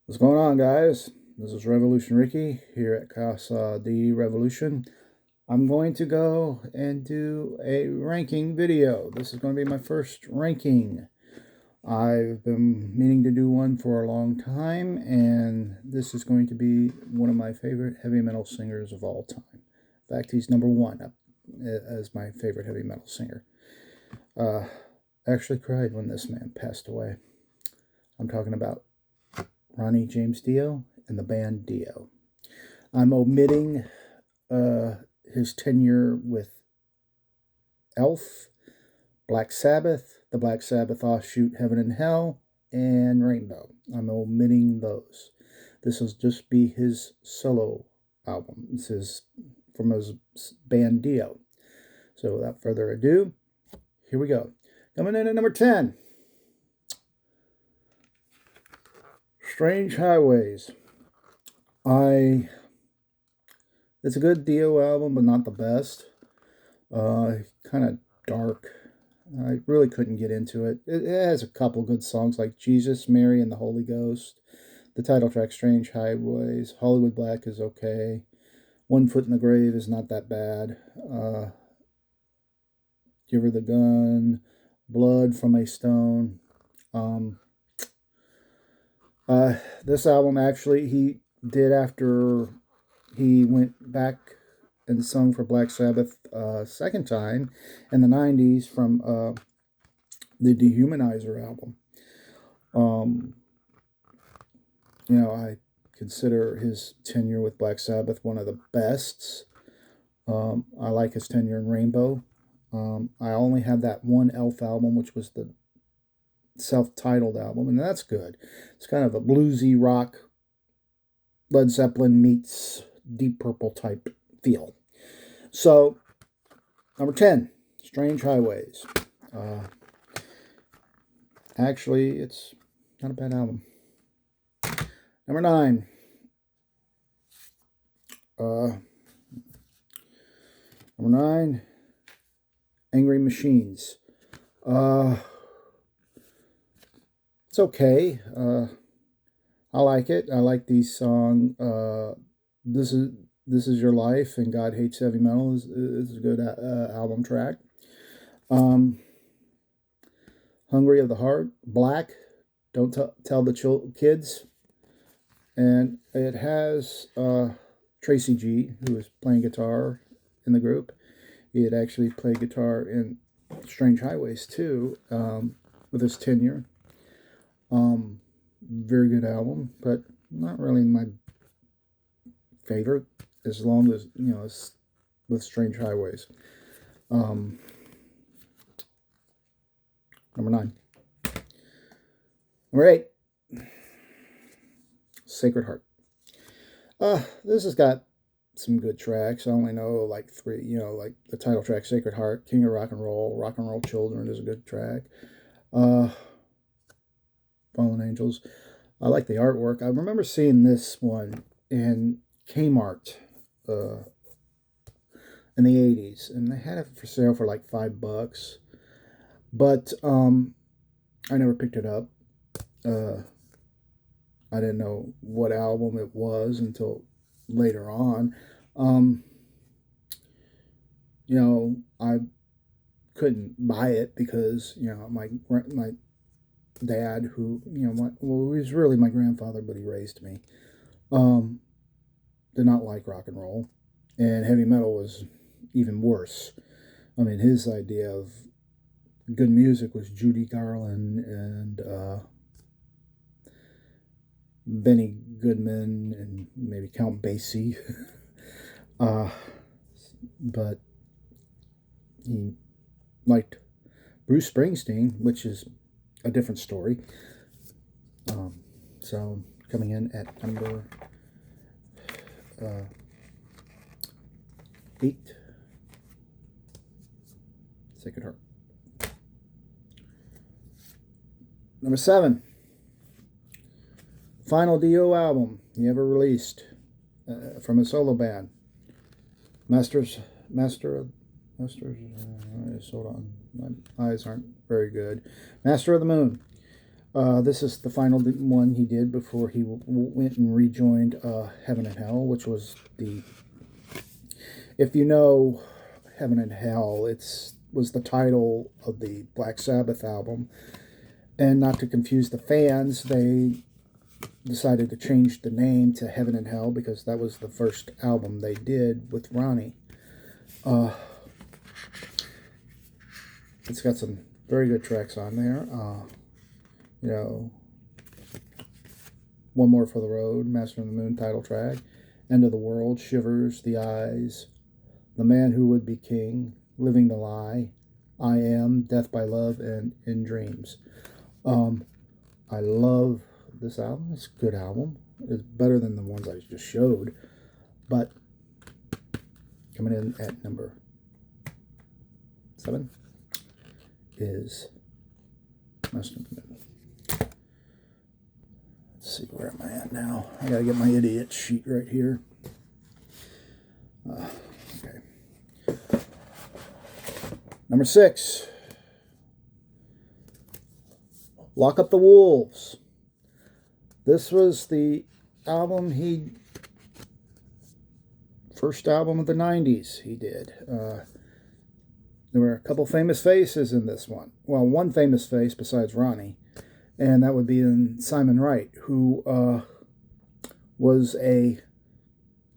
What's going on, guys? This is Revolution Ricky here at Casa D Revolution. I'm going to go and do a ranking video. This is going to be my first ranking. I've been meaning to do one for a long time, and this is going to be one of my favorite heavy metal singers of all time. In fact, he's number one as my favorite heavy metal singer. I actually cried when this man passed away. I'm talking about Ronnie James Dio and the band Dio. I'm omitting his tenure with Elf, Black Sabbath, the Black Sabbath offshoot Heaven and Hell, and Rainbow. I'm omitting those. This will just be his solo album. This is from his band Dio. So without further ado, here we go. Coming in at number 10. Strange Highways. It's a good Dio album, but not the best. Kind of dark. I really couldn't get into it. It has a couple good songs like Jesus, Mary, and the Holy Ghost. The title track, Strange Highways. Hollywood Black is okay. One Foot in the Grave is not that bad. Give Her the Gun. Blood from a Stone. This album actually he did after he went back and sung for Black Sabbath second time in the 90s from the Dehumanizer album. I consider his tenure with Black Sabbath one of the best. I like his tenure in Rainbow. I only had that one Elf album, which was the self-titled album, and that's good. It's kind of a bluesy rock, Led Zeppelin meets Deep Purple type feel. So, number 10, Strange Highways. Actually, it's not a bad album. Number 9. Number 9, Angry Machines. It's okay. I like it. I like the song. This is Your Life and God Hates Heavy Metal is a good album track. Hungry of the Heart, Black, Don't Tell the Kids, and it has Tracy G, who is playing guitar in the group. He had actually played guitar in Strange Highways too, with his tenure. Very good album, but not really my favorite, as long as, it's with Strange Highways. Number 9. Number 8, Sacred Heart. This has got some good tracks. I only know like 3, like the title track, Sacred Heart, King of Rock and Roll Children is a good track. Fallen Angels. I like the artwork. I remember seeing this one in Kmart in the 80s, and they had it for sale for like $5. But I never picked it up. I didn't know what album it was until later on. I couldn't buy it because, my dad, who, he was really my grandfather, but he raised me, did not like rock and roll, and heavy metal was even worse. I mean, his idea of good music was Judy Garland and Benny Goodman and maybe Count Basie. But he liked Bruce Springsteen, which is a different story. So coming in at number 8, Sacred Heart. Number 7, final Dio album he ever released from a solo band. Masters. Hold on, my eyes aren't very good. Master of the Moon. This is the final one he did before he went and rejoined Heaven and Hell, which was the... If you know Heaven and Hell, was the title of the Black Sabbath album. And not to confuse the fans, they decided to change the name to Heaven and Hell because that was the first album they did with Ronnie. It's got some very good tracks on there. You know, One More for the Road, Master of the Moon title track, End of the World, Shivers, The Eyes, The Man Who Would Be King, Living the Lie, I Am, Death by Love, and In Dreams. I love this album. It's a good album. It's better than the ones I just showed. But coming in at number 7 is Master of the Moon. Let's see, where am I at now? I gotta get my idiot sheet right here. Okay. Number 6. Lock Up the Wolves. This was the album first album of the 90s he did. There were a couple famous faces in this one. Well, one famous face besides Ronnie, and that would be in Simon Wright, who was he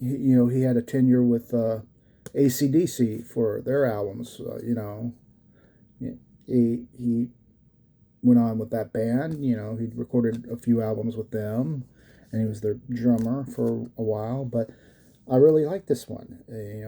had a tenure with AC/DC for their albums. He went on with that band. He recorded a few albums with them, and he was their drummer for a while. But I really like this one. He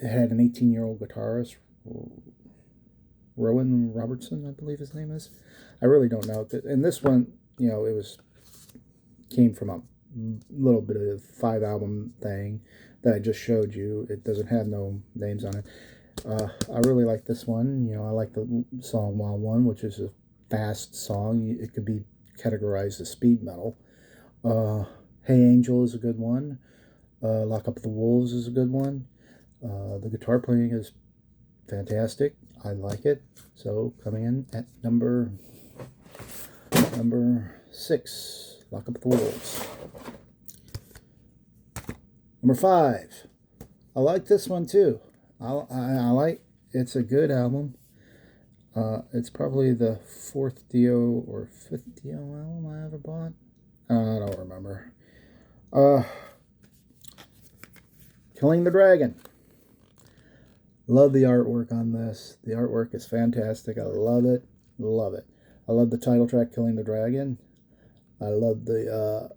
had an 18-year-old guitarist, Rowan Robertson, I believe his name is. I really don't know. And this one, came from a little bit of a 5-album thing that I just showed you. It doesn't have no names on it. I really like this one. I like the song Wild One, which is a fast song. It could be categorized as speed metal. Hey Angel is a good one. Lock Up the Wolves is a good one. The guitar playing is fantastic. I like it. So coming in at number 6, Lock Up the Wolves. Number 5. I like this one too. It's a good album. It's probably the 4th Dio or 5th Dio album I ever bought. I don't remember. Killing the Dragon. Love the artwork on this. The artwork is fantastic. I love it. Love it. I love the title track, Killing the Dragon. I love the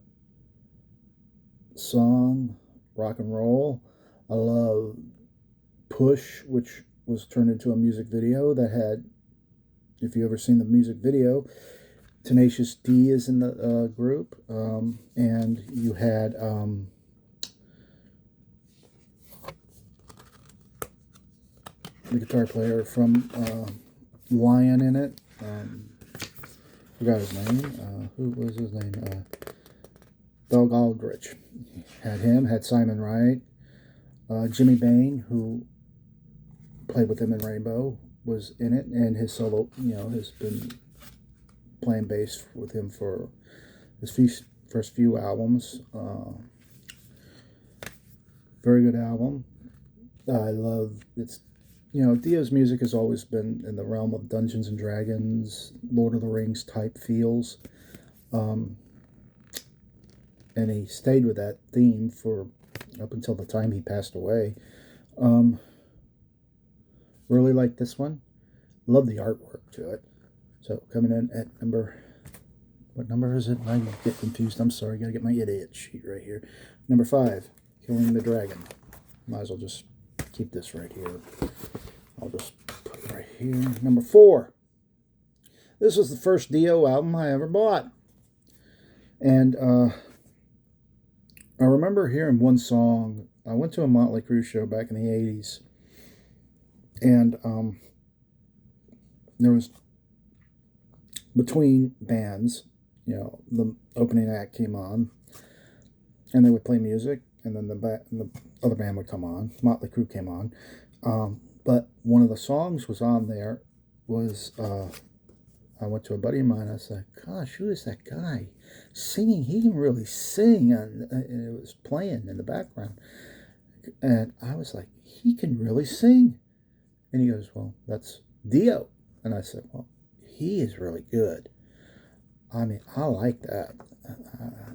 song, Rock and Roll. I love Push, which was turned into a music video that had, if you ever seen the music video, Tenacious D is in the group. And you had the guitar player from Lion in it. Forgot his name. Who was his name? Doug Aldrich. Had Simon Wright. Jimmy Bain, who played with him in Rainbow, was in it, and his solo, has been playing bass with him for his first few albums. Very good album. I love it's. Dio's music has always been in the realm of Dungeons and Dragons, Lord of the Rings type feels. And he stayed with that theme for up until the time he passed away. Really like this one. Love the artwork to it. So coming in at what number is it? I get confused. I'm sorry. Gotta get my idiot sheet right here. Number 5, Killing the Dragon. Might as well just keep this right here. I'll just put it right here. Number 4. This was the first Dio album I ever bought. And I remember hearing one song. I went to a Motley Crue show back in the 80s. And there was, between bands, the opening act came on. And they would play music. And then the other band would come on. Motley Crue came on. But one of the songs was on there was, I went to a buddy of mine. I was like, gosh, who is that guy singing? He can really sing. And it was playing in the background. And I was like, he can really sing. And he goes, well, that's Dio. And I said, well, he is really good. I mean, I like that.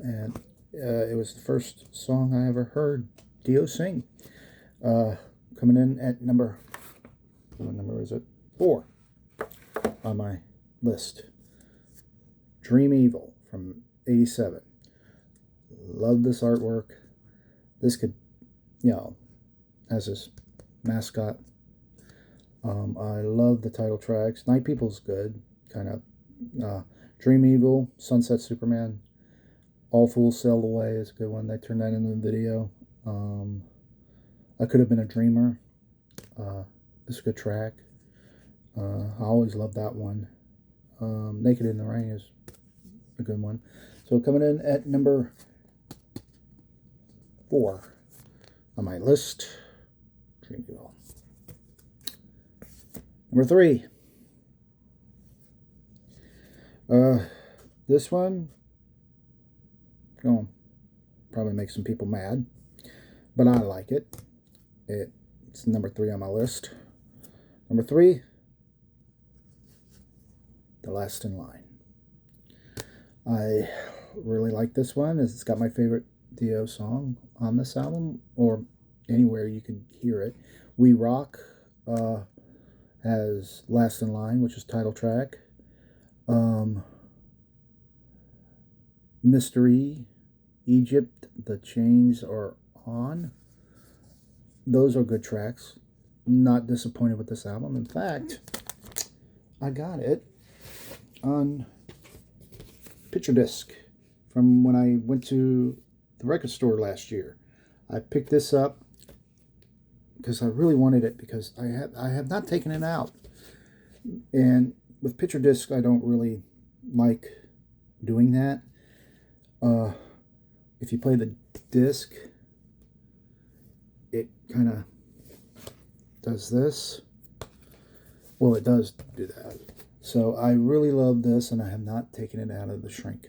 And it was the first song I ever heard Dio sing. Coming in at what number is it? 4 on my list. Dream Evil from 87. Love this artwork. This could, as his mascot. I love the title tracks. Night People's good. Kind of. Dream Evil, Sunset Superman. All Fools Sail Away is a good one. They turned that into a video. I Could Have Been a Dreamer. This is a good track. I always love that one. Naked in the Rain is a good one. So coming in at number 4 on my list, Dream Evil. Number 3. This one, probably make some people mad, but I like it. It's number 3 on my list. Number 3, The Last in Line. I really like this one. It's got my favorite Dio song on this album, or anywhere you could hear it. We Rock has Last in Line, which is title track. Mystery, Egypt, The Chains Are On. Those are good tracks. Not disappointed with this album. In fact, I got it on picture disc from when I went to the record store last year. I picked this up because I really wanted it, because I have not taken it out. And with picture disc, I don't really like doing that. If you play the disc, it kind of does this. Well, it does do that. So I really love this, and I have not taken it out of the shrink.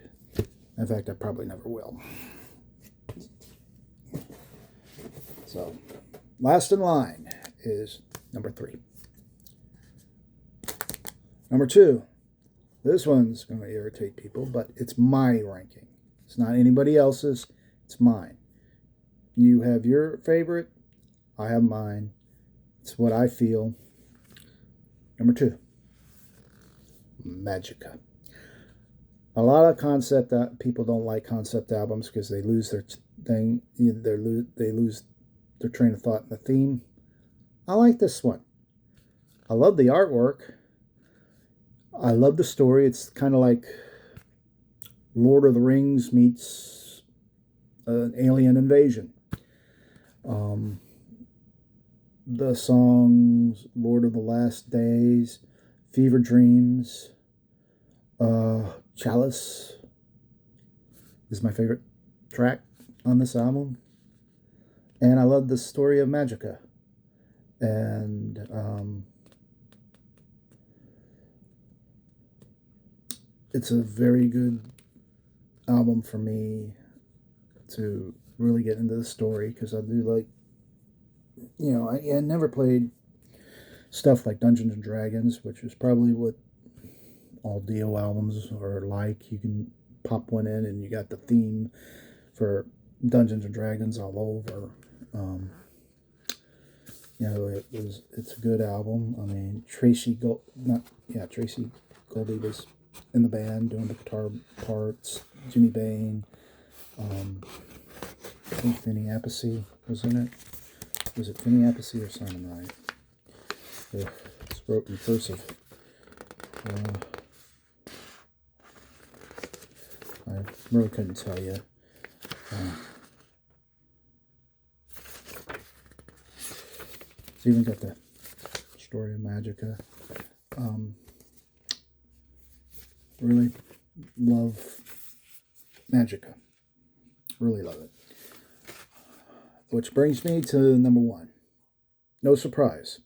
In fact, I probably never will. So, Last in Line is number 3. Number 2. This one's going to irritate people, but it's my ranking. It's not anybody else's. It's mine. You have your favorite. I have mine. It's what I feel. Number 2. Magica. A lot of people don't like concept albums because they lose their thing. They lose their train of thought in the theme. I like this one. I love the artwork. I love the story. It's kind of like Lord of the Rings meets an alien invasion. The songs Lord of the Last Days, Fever Dreams, Chalice is my favorite track on this album. And I love the story of Magica. And it's a very good album for me to really get into the story, because I do like, I never played stuff like Dungeons and Dragons, which is probably what all Dio albums are like. You can pop one in and you got the theme for Dungeons and Dragons all over. It's a good album. I mean, Tracy Goldie was in the band doing the guitar parts. Jimmy Bain, I think Vinny Appice was in it. Was it Vinny Appice or Simon Wright? It's wrote in cursive. I really couldn't tell you. It's even got the story of Magica. Really love Magica. Really love it. Which brings me to number 1. No surprise.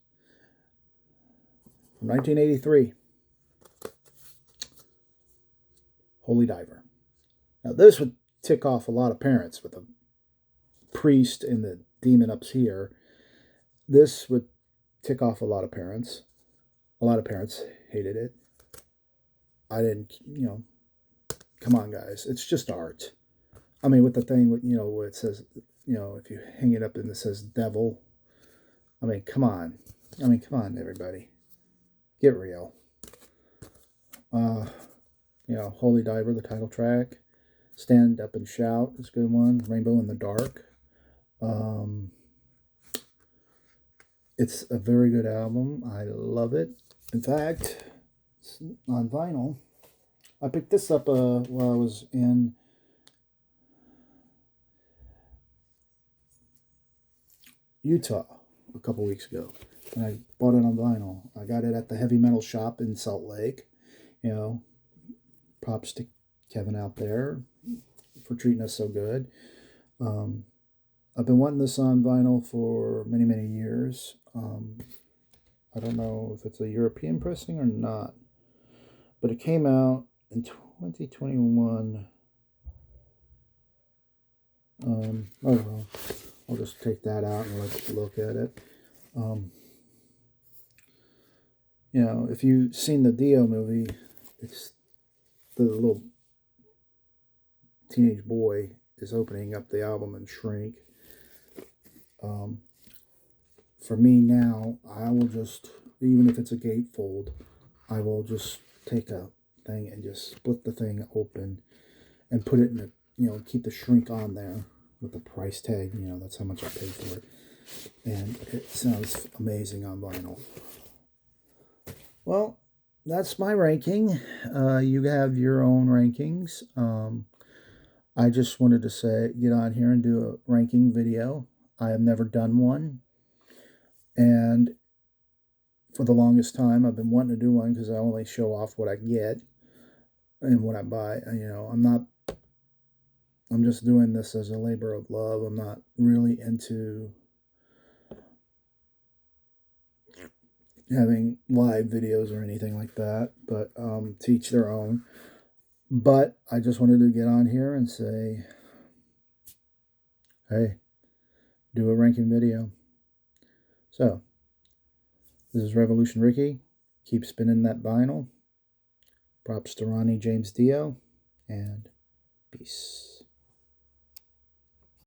From 1983. Holy Diver. Now this would tick off a lot of parents with the priest and the demon up here. This would tick off a lot of parents. A lot of parents hated it. I didn't, come on, guys. It's just art. I mean, with the thing, where it says, if you hang it up and it says devil. I mean, come on. Come on, everybody. Get real. Holy Diver, the title track. Stand Up and Shout is a good one. Rainbow in the Dark. It's a very good album. I love it. In fact, it's on vinyl. I picked this up while I was in Utah a couple weeks ago, and I bought it on vinyl. I got it at the heavy metal shop in Salt Lake. Props to Kevin out there for treating us so good. I've been wanting this on vinyl for many, many years. I don't know if it's a European pressing or not, but it came out in 2021. Oh well, I'll just take that out and let's look at it. If you've seen the Dio movie, it's the little teenage boy is opening up the album and Shrink. For me now, I will just, even if it's a gatefold, I will just take a thing and just split the thing open and put it in a, keep the Shrink on there with the price tag. That's how much I paid for it. And it sounds amazing on vinyl. Well, that's my ranking. You have your own rankings. I just wanted to get on here and do a ranking video. I have never done one. And for the longest time, I've been wanting to do one because I only show off what I get and what I buy. I'm just doing this as a labor of love. I'm not really into having live videos or anything like that, but to each their own. But I just wanted to get on here and say, hey, do a ranking video. So, this is Revolution Ricky. Keep spinning that vinyl. Props to Ronnie James Dio, and peace.